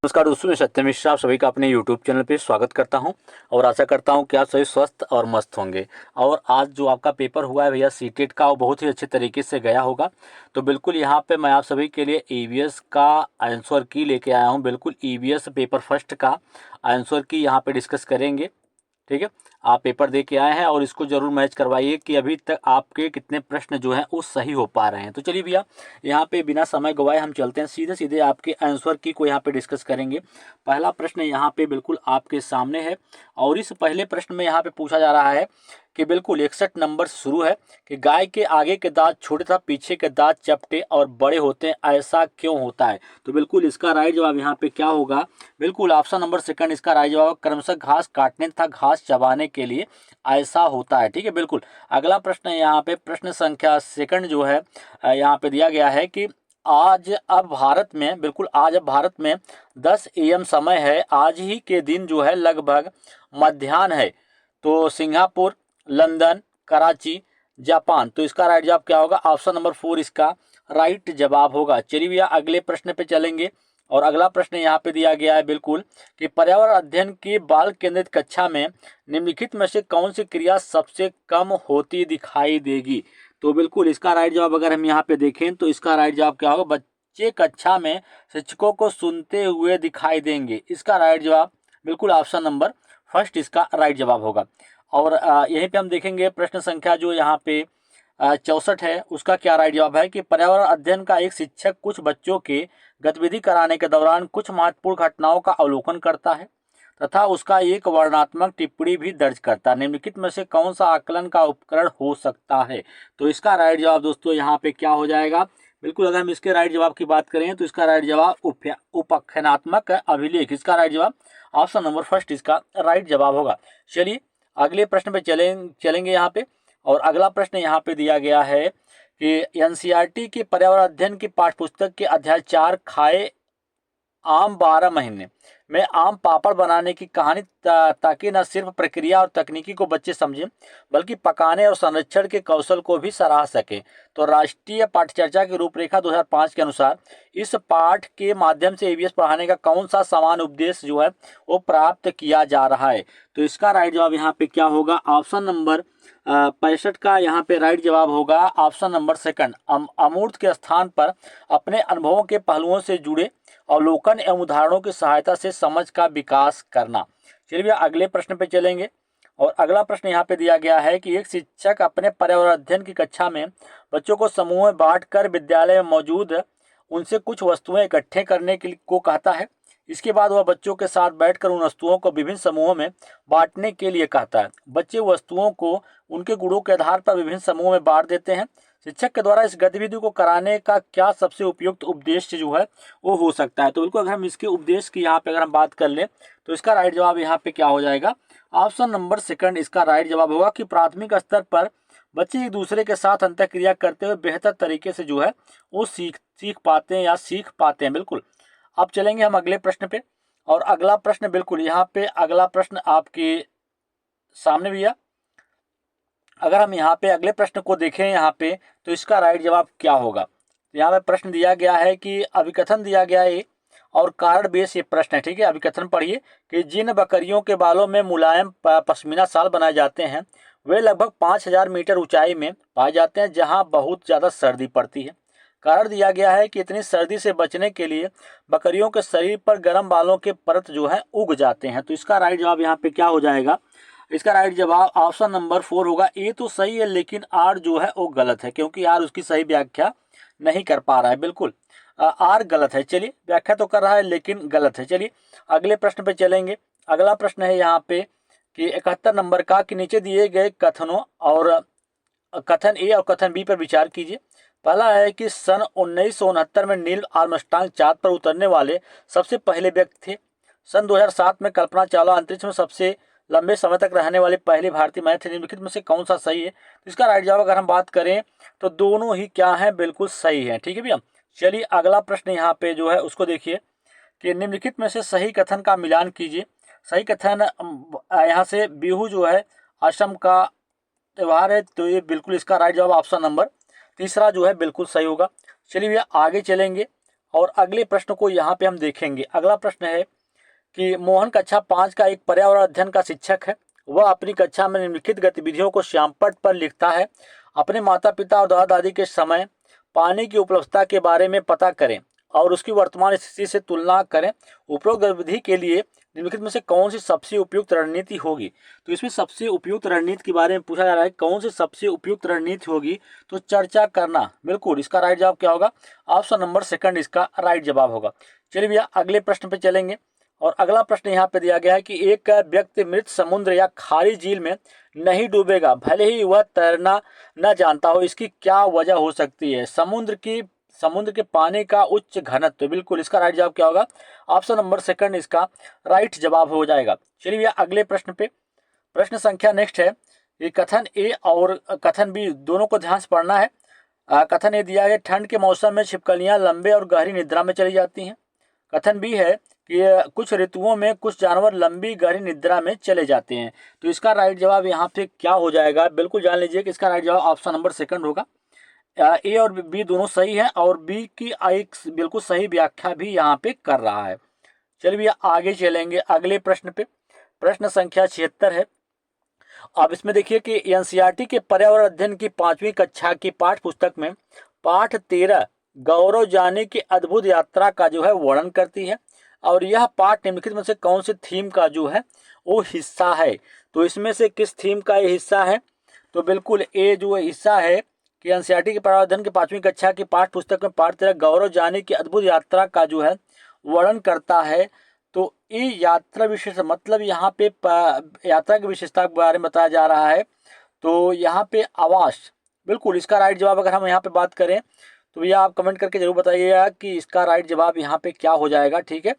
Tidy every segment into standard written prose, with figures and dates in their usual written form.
नमस्कार दोस्तों, मैं सत्यम मिश्रा आप सभी का अपने YouTube चैनल पे स्वागत करता हूं और आशा करता हूं कि आप सभी स्वस्थ और मस्त होंगे। और आज जो आपका पेपर हुआ है भैया सीटेट का, वो बहुत ही अच्छे तरीके से गया होगा। तो बिल्कुल यहाँ पे मैं आप सभी के लिए ईवीएस का आंसर की लेके आया हूँ। बिल्कुल ईवीएस पेपर फर्स्ट का आंसर की यहाँ पे डिस्कस करेंगे। ठीक है, आप पेपर दे के आए हैं और इसको जरूर मैच करवाइए कि अभी तक आपके कितने प्रश्न जो हैं वो सही हो पा रहे हैं। तो चलिए भैया, यहाँ पे बिना समय गवाए हम चलते हैं सीधे सीधे आपके आंसर की को यहाँ पे डिस्कस करेंगे। पहला प्रश्न यहाँ पे बिल्कुल आपके सामने है और इस पहले प्रश्न में यहाँ पे पूछा जा रहा है कि बिल्कुल 61 नंबर से शुरू है कि गाय के आगे के दांत छोटे तथा पीछे के दांत चपटे और बड़े होते हैं, ऐसा क्यों होता है। तो बिल्कुल इसका राइट जवाब यहाँ पे क्या होगा, बिल्कुल ऑप्शन नंबर सेकंड इसका राइट जवाब, क्रमशः घास काटने तथा घास चबाने के लिए ऐसा होता है। ठीक है, बिल्कुल। अगला प्रश्न यहाँ पे प्रश्न संख्या सेकंड जो है यहाँ पे दिया गया है कि आज अब भारत में, बिल्कुल आज अब भारत में 10 AM समय है। आज ही के दिन जो है लगभग मध्याह्न है। तो सिंगापुर, लंदन, कराची, जापान। तो इसका राइट जवाब क्या होगा, ऑप्शन नंबर 4 इसका राइट जवाब होगा। चलिए भैया अगले प्रश्न पे चलेंगे और अगला प्रश्न यहाँ पे दिया गया है बिल्कुल कि पर्यावरण अध्ययन की बाल केंद्रित कक्षा में निम्नलिखित में से कौन सी क्रिया सबसे कम होती दिखाई देगी। तो बिल्कुल इसका राइट जवाब अगर हम यहाँ पे देखें तो इसका राइट जवाब क्या होगा, बच्चे कक्षा में शिक्षकों को सुनते हुए दिखाई देंगे। इसका राइट जवाब बिल्कुल ऑप्शन नंबर फर्स्ट इसका राइट जवाब होगा। और यहीं पे हम देखेंगे प्रश्न संख्या जो यहाँ पे 64 है, उसका क्या राइट जवाब है कि पर्यावरण अध्ययन का एक शिक्षक कुछ बच्चों के गतिविधि कराने के दौरान कुछ महत्वपूर्ण घटनाओं का अवलोकन करता है तथा उसका एक वर्णनात्मक टिप्पणी भी दर्ज करता है। निम्नलिखित में से कौन सा आकलन का उपकरण हो सकता है। तो इसका राइट जवाब दोस्तों यहाँ पे क्या हो जाएगा, बिल्कुल अगर हम इसके राइट जवाब की बात करें तो इसका राइट जवाब उपख्यानात्मक अभिलेख। इसका राइट जवाब ऑप्शन नंबर फर्स्ट इसका राइट जवाब होगा। चलिए अगले प्रश्न पे चलेंगे यहाँ पे। और अगला प्रश्न यहाँ पे दिया गया है कि एनसीईआरटी की पर्यावरण अध्ययन की पाठ्यपुस्तक के अध्याय 4 खाए आम 12 महीने में आम पापड़ बनाने की कहानी ताकि न सिर्फ प्रक्रिया और तकनीकी को बच्चे समझें बल्कि पकाने और संरक्षण के कौशल को भी सराह सकें। तो राष्ट्रीय पाठ्यचर्या की रूपरेखा 2005 के अनुसार इस पाठ के माध्यम से ईवीएस पढ़ाने का कौन सा समान उद्देश्य जो है वो प्राप्त किया जा रहा है। तो इसका राइट जवाब यहाँ पे क्या होगा, ऑप्शन नंबर 65 का यहाँ पे राइट जवाब होगा ऑप्शन नंबर सेकंड, अमूर्त के स्थान पर अपने अनुभवों के पहलुओं से जुड़े अवलोकन एवं उदाहरणों की सहायता से समझ का विकास करना। चलिए अगले प्रश्न पे चलेंगे और अगला प्रश्न यहाँ पे दिया गया है कि एक शिक्षक अपने पर्यावरण अध्ययन की कक्षा में बच्चों को समूह में बांटकर विद्यालय में मौजूद उनसे कुछ वस्तुएं इकट्ठे करने के लिए को कहता है। इसके बाद वह बच्चों के साथ बैठकर उन वस्तुओं को विभिन्न समूहों में बांटने के लिए कहता है। बच्चे वस्तुओं को उनके गुणों के आधार पर विभिन्न समूहों में बांट देते हैं। शिक्षक के द्वारा इस गतिविधि को कराने का क्या सबसे उपयुक्त उद्देश्य जो है वो हो सकता है। तो बिल्कुल अगर हम इसके उपदेश की यहाँ पे अगर हम बात कर लें तो इसका राइट जवाब यहाँ पे क्या हो जाएगा, ऑप्शन नंबर सेकंड इसका राइट जवाब होगा कि प्राथमिक स्तर पर बच्चे एक दूसरे के साथ अंतःक्रिया करते हुए बेहतर तरीके से जो है वो सीख पाते हैं या सीख पाते हैं। बिल्कुल। अब चलेंगे हम अगले प्रश्न पे और अगला प्रश्न बिल्कुल यहाँ पे अगला प्रश्न आपके सामने भी है। अगर हम यहाँ पे अगले प्रश्न को देखें यहाँ पे तो इसका राइट जवाब क्या होगा। यहाँ पे प्रश्न दिया गया है कि अभिकथन दिया गया है और कारण बेस ये प्रश्न है। ठीक है, अभिकथन पढ़िए कि जिन बकरियों के बालों में मुलायम पश्मीना शाल बनाए जाते हैं वे लगभग 5000 मीटर ऊंचाई में पाए जाते हैं जहां बहुत ज़्यादा सर्दी पड़ती है। कारण दिया गया है कि इतनी सर्दी से बचने के लिए बकरियों के शरीर पर गर्म बालों के परत जो है उग जाते हैं। तो इसका राइट जवाब यहाँ पे क्या हो जाएगा, इसका राइट जवाब ऑप्शन नंबर 4 होगा। ए तो सही है लेकिन आर जो है वो गलत है क्योंकि आर उसकी सही व्याख्या नहीं कर पा रहा है। बिल्कुल आर गलत है। चलिए व्याख्या तो कर रहा है लेकिन गलत है। चलिए अगले प्रश्न पे चलेंगे। अगला प्रश्न है यहाँ पे कि 71 नंबर का कि नीचे दिए गए कथनों और कथन ए और कथन बी पर विचार कीजिए। पहला है कि सन 1969 में नील आर्मस्ट्रांग चांद पर उतरने वाले सबसे पहले व्यक्ति थे। सन 2007 में कल्पना चावला अंतरिक्ष में सबसे लंबे समय तक रहने वाली पहली भारतीय महिला थी। निम्नलिखित में से कौन सा सही है। तो इसका राइट जवाब अगर हम बात करें तो दोनों ही क्या है, बिल्कुल सही है। ठीक है भैया। चलिए अगला प्रश्न यहाँ पे जो है उसको देखिए कि निम्नलिखित में से सही कथन का मिलान कीजिए। सही कथन यहाँ से बिहू जो है असम का त्यौहार है, तो ये बिल्कुल इसका राइट जवाब ऑप्शन नंबर तीसरा जो है बिल्कुल सही होगा। चलिए भैया आगे चलेंगे और अगले प्रश्न को यहाँ पे हम देखेंगे। अगला प्रश्न है कि मोहन कक्षा 5 का एक पर्यावरण अध्ययन का शिक्षक है। वह अपनी कक्षा में निम्नलिखित गतिविधियों को श्यामपट्ट पर लिखता है। अपने माता पिता और दादा दादी के समय पानी की उपलब्धता के बारे में पता करें और उसकी वर्तमान स्थिति से तुलना करें। उपरोक्त गतिविधि के लिए निम्नलिखित में से कौन सी सबसे उपयुक्त रणनीति होगी। तो इसमें सबसे उपयुक्त रणनीति के बारे में पूछा जा रहा है, कौन सी सबसे उपयुक्त रणनीति होगी। तो चर्चा करना, बिल्कुल इसका राइट जवाब क्या होगा, ऑप्शन नंबर सेकंड इसका राइट जवाब होगा। चलिए भैया अगले प्रश्न पे चलेंगे और अगला प्रश्न यहाँ पे दिया गया है कि एक व्यक्ति मृत समुद्र या खारी झील में नहीं डूबेगा भले ही वह तैरना न जानता हो, इसकी क्या वजह हो सकती है। समुद्र के पानी का उच्च घनत्व, बिल्कुल इसका राइट जवाब क्या होगा, ऑप्शन नंबर सेकंड इसका राइट जवाब हो जाएगा। चलिए भैया अगले प्रश्न पे, प्रश्न संख्या नेक्स्ट है, ये कथन ए और कथन बी दोनों को ध्यान से पढ़ना है। कथन ए दिया है ठंड के मौसम में छिपकलियां लंबे और गहरी निद्रा में चली जाती हैं। कथन बी है कि कुछ ऋतुओं में कुछ जानवर लंबी गहरी निद्रा में चले जाते हैं। तो इसका राइट जवाब यहाँ पे क्या हो जाएगा, बिल्कुल जान लीजिए कि इसका राइट जवाब ऑप्शन नंबर सेकंड होगा। ए और बी दोनों सही है और बी की एक बिल्कुल सही व्याख्या भी यहाँ पे कर रहा है। चलिए भैया आगे चलेंगे अगले प्रश्न पे, प्रश्न संख्या 76 है। अब इसमें देखिए कि एनसीईआरटी के पर्यावरण अध्ययन की 5वीं कक्षा की पाठ्य पुस्तक में पाठ 13 गौरव जाने की अद्भुत यात्रा का जो है वर्णन करती है और यह पाठ निम्नलिखित में से कौन से थीम का जो है वो हिस्सा है। तो इसमें से किस थीम का ये हिस्सा है, तो बिल्कुल ए जो हिस्सा है कि एनसीईआरटी के पर्यावरण अध्ययन की 5वीं कक्षा की पाठ्य पुस्तक में पाठ 13 गौरव जाने की अद्भुत यात्रा का जो है वर्णन करता है। तो ये यात्रा विशेष मतलब यहाँ पे यात्रा की विशेषता के बारे में बताया जा रहा है। तो यहाँ पे आवास, बिल्कुल इसका राइट जवाब अगर हम यहाँ पे बात करें तो भैया आप कमेंट करके जरूर बताइएगा कि इसका राइट जवाब यहाँ पे क्या हो जाएगा। ठीक है,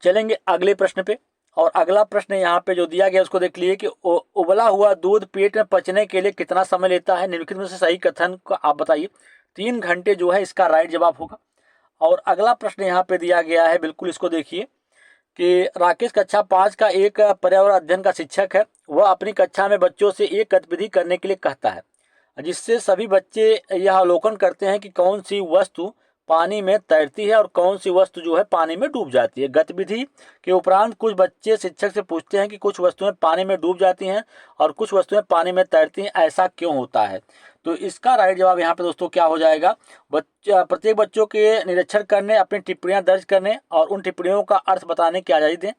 चलेंगे अगले प्रश्न पे और अगला प्रश्न यहाँ पे जो दिया गया उसको देख लिए कि उबला हुआ दूध पेट में पचने के लिए कितना समय लेता है। निम्नलिखित में से सही कथन को आप बताइए। 3 घंटे जो है इसका राइट जवाब होगा। और अगला प्रश्न यहाँ पे दिया गया है, बिल्कुल इसको देखिए कि राकेश कक्षा 5 का एक पर्यावरण अध्ययन का शिक्षक है। वह अपनी कक्षा में बच्चों से एक गतिविधि करने के लिए कहता है जिससे सभी बच्चे यह अवलोकन करते हैं कि कौन सी वस्तु पानी में तैरती है और कौन सी वस्तु जो है पानी में डूब जाती है। गतिविधि के उपरांत कुछ बच्चे शिक्षक से पूछते हैं कि कुछ वस्तुएं पानी में डूब जाती हैं और कुछ वस्तुएं पानी में तैरती हैं, ऐसा क्यों होता है। तो इसका राइट जवाब यहाँ पे दोस्तों क्या हो जाएगा, प्रत्येक बच्चों के निरीक्षण करने, अपनी टिप्पणियां दर्ज करने और उन टिप्पणियों का अर्थ बताने की आज़ादी दें।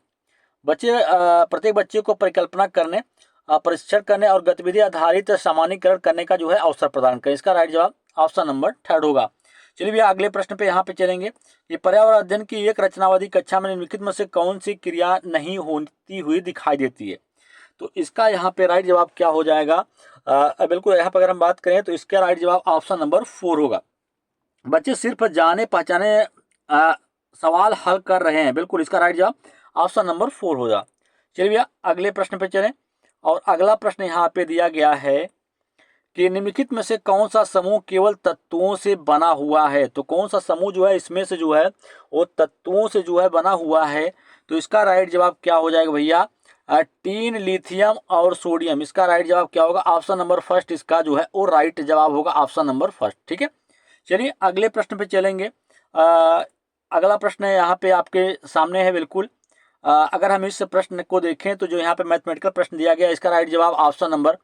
प्रत्येक बच्चे को परिकल्पना करने, परीक्षण करने और गतिविधि आधारित सामान्यीकरण करने का जो है अवसर प्रदान करें। इसका राइट जवाब ऑप्शन नंबर थर्ड होगा। चलिए भैया अगले प्रश्न पे यहाँ पे चलेंगे। ये पर्यावरण अध्ययन की एक रचनावादी कक्षा में निम्नलिखित में से कौन सी क्रिया नहीं होती हुई दिखाई देती है। तो इसका यहाँ पे राइट जवाब क्या हो जाएगा, बिल्कुल यहाँ पर अगर हम बात करें तो इसका राइट जवाब ऑप्शन नंबर 4 होगा। बच्चे सिर्फ जाने पहचाने सवाल हल कर रहे हैं, बिल्कुल इसका राइट जवाब ऑप्शन नंबर 4 होगा। चलिए भैया अगले प्रश्न पे चलें और अगला प्रश्न यहाँ पे दिया गया है कि निम्नलिखित में से कौन सा समूह केवल तत्वों से बना हुआ है। तो कौन सा समूह जो है इसमें से जो है वो तत्वों से जो है बना हुआ है। तो इसका राइट जवाब क्या हो जाएगा भैया, टीन, लिथियम और सोडियम। इसका राइट जवाब क्या होगा, ऑप्शन नंबर फर्स्ट इसका जो है वो राइट जवाब होगा, ऑप्शन नंबर फर्स्ट। ठीक है, चलिए अगले प्रश्न पे चलेंगे। अगला प्रश्न है यहाँ पे आपके सामने है, बिल्कुल अगर हम इस प्रश्न को देखें तो जो यहाँ पे मैथमेटिकल प्रश्न दिया गया इसका राइट जवाब ऑप्शन नंबर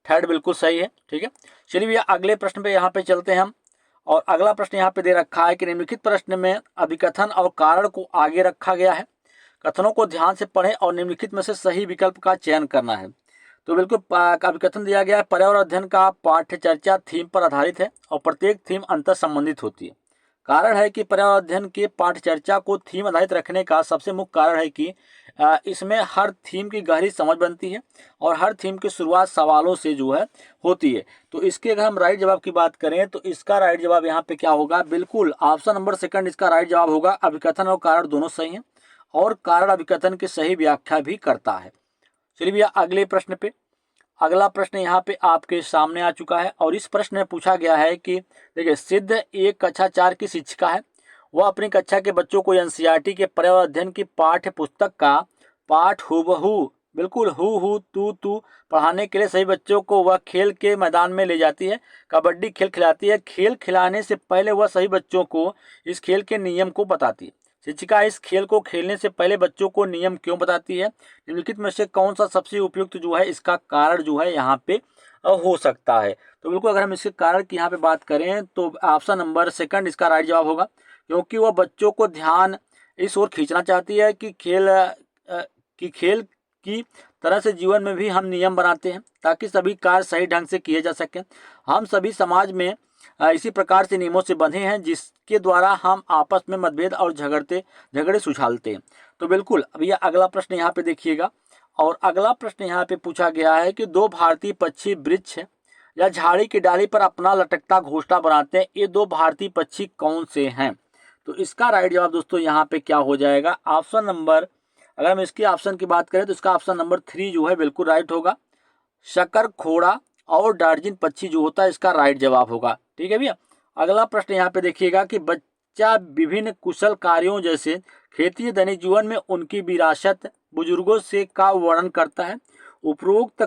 थर्ड बिल्कुल सही है। ठीक है, चलिए भैया अगले प्रश्न पे यहाँ पे चलते हैं हम और अगला प्रश्न यहाँ पे दे रखा है कि निम्नलिखित प्रश्न में अभिकथन और कारण को आगे रखा गया है। कथनों को ध्यान से पढ़ें और निम्नलिखित में से सही विकल्प का चयन करना है। तो बिल्कुल अभिकथन दिया गया है, पर्यावरण अध्ययन का पाठ्य चर्चा थीम पर आधारित है और प्रत्येक थीम अंतर संबंधित होती है। कारण है कि पर्यावरण अध्ययन के पाठ्य चर्चा को थीम आधारित रखने का सबसे मुख्य कारण है कि इसमें हर थीम की गहरी समझ बनती है और हर थीम की शुरुआत सवालों से जो है होती है। तो इसके अगर हम राइट जवाब की बात करें तो इसका राइट जवाब यहाँ पे क्या होगा, बिल्कुल ऑप्शन नंबर सेकंड इसका राइट जवाब होगा। अभिकथन और कारण दोनों सही हैं और कारण अभिकथन की सही व्याख्या भी करता है। चलिए भैया अगले प्रश्न पे, अगला प्रश्न यहाँ पे आपके सामने आ चुका है और इस प्रश्न में पूछा गया है कि देखिए सिद्ध एक कक्षा 4 की शिक्षिका है। वह अपनी कक्षा के बच्चों को एनसीईआरटी के पर्यावरण अध्ययन की पाठ्य पुस्तक का पाठ हूबहू बिल्कुल हु तू तू पढ़ाने के लिए सभी बच्चों को वह खेल के मैदान में ले जाती है, कबड्डी खेल खिलाती है। खेल खिलाने से पहले वह सभी बच्चों को इस खेल के नियम को बताती है। शिक्षिका इस खेल को खेलने से पहले बच्चों को नियम क्यों बताती है? निम्नलिखित में से कौन सा सबसे उपयुक्त जो है इसका कारण जो है यहाँ पे हो सकता है? तो बिल्कुल अगर हम इसके कारण की यहाँ पे बात करें तो ऑप्शन नंबर सेकंड इसका राइट जवाब होगा, क्योंकि वह बच्चों को ध्यान इस ओर खींचना चाहती है कि खेल की तरह से जीवन में भी हम नियम बनाते हैं ताकि सभी कार्य सही ढंग से किए जा सकें। हम सभी समाज में इसी प्रकार से नियमों से बंधे हैं जिसके द्वारा हम आपस में मतभेद और झगड़े सुलझाते हैं। तो बिल्कुल अब यह अगला प्रश्न यहाँ पे देखिएगा, और अगला प्रश्न यहाँ पे पूछा गया है कि दो भारतीय पक्षी वृक्ष या झाड़ी की डाली पर अपना लटकता घोंसला बनाते हैं, ये दो भारतीय पक्षी कौन से हैं? तो इसका राइट जवाब दोस्तों यहाँ पे क्या हो जाएगा? ऑप्शन नंबर, अगर हम इसकी ऑप्शन की बात करें तो इसका ऑप्शन नंबर 3 जो है बिल्कुल राइट होगा। शकर खोड़ा और डार्जिन पक्षी जो होता है इसका राइट जवाब होगा। ठीक है भैया। अगला प्रश्न यहाँ पे देखिएगा कि बच्चा विभिन्न कुशल कार्यों जैसे खेती दैनिक जीवन में उनकी विरासत बुजुर्गों से का वर्णन करता है। उपरोक्त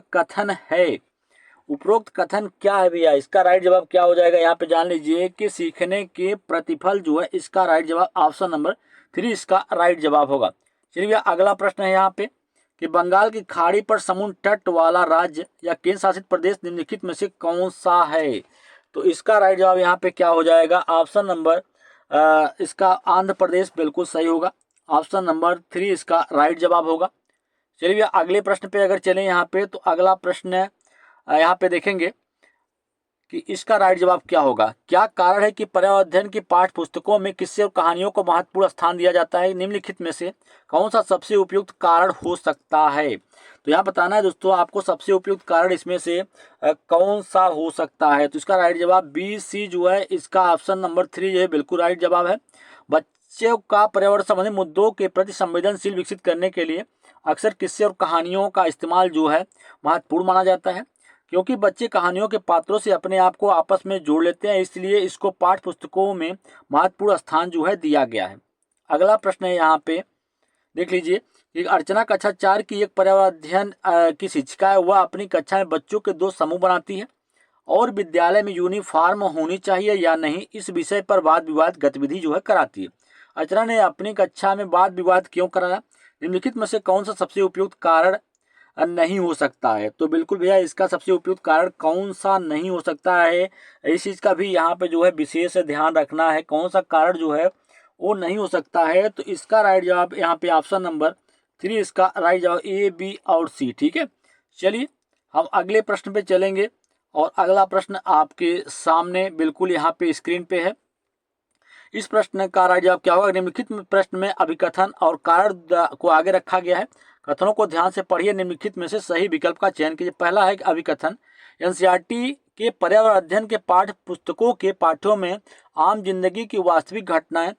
कथन क्या है भैया? इसका राइट जवाब क्या हो जाएगा? यहाँ पे जान लीजिए कि सीखने के प्रतिफल जो है इसका राइट जवाब ऑप्शन नंबर 3 इसका राइट जवाब होगा। चलिए भैया अगला प्रश्न है यहाँ पे कि बंगाल की खाड़ी पर समुद्र तट वाला राज्य या केंद्र शासित प्रदेश निम्नलिखित में से कौन सा है? तो इसका राइट जवाब यहाँ पे क्या हो जाएगा? ऑप्शन नंबर इसका आंध्र प्रदेश बिल्कुल सही होगा। ऑप्शन नंबर 3 इसका राइट जवाब होगा। चलिए भैया अगले प्रश्न पे अगर चलें यहाँ पे तो अगला प्रश्न यहाँ पे देखेंगे कि इसका राइट जवाब क्या होगा। क्या कारण है कि पर्यावरण अध्ययन की पाठ्य पुस्तकों में किस्से और कहानियों को महत्वपूर्ण स्थान दिया जाता है? निम्नलिखित में से कौन सा सबसे उपयुक्त कारण हो सकता है? तो यहाँ बताना है दोस्तों आपको सबसे उपयुक्त कारण इसमें से कौन सा हो सकता है। तो इसका राइट जवाब बी सी जो है इसका ऑप्शन नंबर 3 जो है बिल्कुल राइट जवाब है। बच्चों का पर्यावरण संबंधी मुद्दों के प्रति संवेदनशील विकसित करने के लिए अक्सर किस्से और कहानियों का इस्तेमाल जो है महत्वपूर्ण माना जाता है, क्योंकि बच्चे कहानियों के पात्रों से अपने आप को आपस में जोड़ लेते हैं, इसलिए इसको पाठ्य पुस्तकों में महत्वपूर्ण स्थान जो है दिया गया है। अगला प्रश्न है यहाँ पे देख लीजिए कि अर्चना कक्षा 4 की एक पर्यावरण अध्ययन की शिक्षिका है। वह अपनी कक्षा में बच्चों के 2 समूह बनाती है और विद्यालय में यूनिफॉर्म होनी चाहिए या नहीं इस विषय पर वाद विवाद गतिविधि जो है कराती है। अर्चना ने अपनी कक्षा में वाद विवाद क्यों कराया? निम्नलिखित में से कौन सा सबसे उपयुक्त कारण नहीं हो सकता है? तो बिल्कुल भैया इसका सबसे उपयुक्त कारण कौन सा नहीं हो सकता है, इस चीज़ का भी यहाँ पे जो है विशेष ध्यान रखना है, कौन सा कारण जो है वो नहीं हो सकता है। तो इसका राइट जवाब यहाँ पे ऑप्शन नंबर 3 इसका राइट जवाब ए बी और सी। ठीक है। चलिए हम अगले प्रश्न पे चलेंगे और अगला प्रश्न आपके सामने बिल्कुल यहाँ पे स्क्रीन पे है। इस प्रश्न का राइट जवाब क्या होगा? निम्नलिखित प्रश्न में अभिकथन और कारण को आगे रखा गया है। कथनों को ध्यान से पढ़िए, निम्नलिखित में से सही विकल्प का चयन कीजिए। पहला है अभिकथन, एनसीईआरटी के पर्यावरण अध्ययन के पाठ्य पुस्तकों के पाठ्यों में आम जिंदगी की वास्तविक घटनाएं,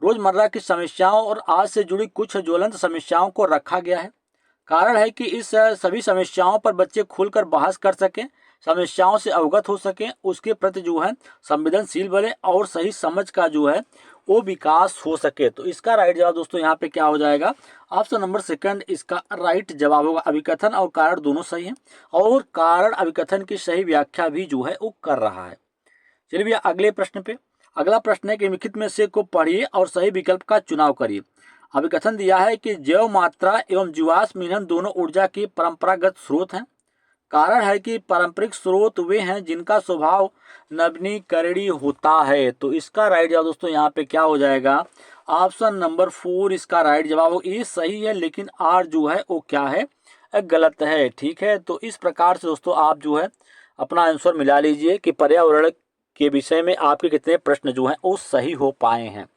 रोजमर्रा की समस्याओं और आज से जुड़ी कुछ ज्वलंत समस्याओं को रखा गया है। कारण है कि इस सभी समस्याओं पर बच्चे खुलकर बहस कर सकें, समस्याओं से अवगत हो सकें, उसके प्रति जो है संवेदनशील बने और सही समझ का जो है वो विकास हो सके। तो इसका राइट जवाब दोस्तों यहाँ पे क्या हो जाएगा? ऑप्शन नंबर सेकंड इसका राइट जवाब होगा। अभिकथन और कारण दोनों सही हैं और कारण अभिकथन की सही व्याख्या भी जो है वो कर रहा है। चलिए भैया अगले प्रश्न पे, अगला प्रश्न है कि निम्नलिखित में से को पढ़िए और सही विकल्प का चुनाव करिए। अभिकथन दिया है कि जैव मात्रा एवं जीवाश्म ईंधन दोनों ऊर्जा के परंपरागत स्रोत हैं। कारण है कि पारंपरिक स्रोत वे हैं जिनका स्वभाव नवीनीकरणीय होता है। तो इसका राइट जवाब दोस्तों यहाँ पे क्या हो जाएगा? ऑप्शन नंबर 4 इसका राइट जवाब हो। ये सही है लेकिन आर जो है वो क्या है? गलत है। ठीक है। तो इस प्रकार से दोस्तों आप जो है अपना आंसर मिला लीजिए कि पर्यावरण के विषय में आपके कितने प्रश्न जो हैं वो सही हो पाए हैं।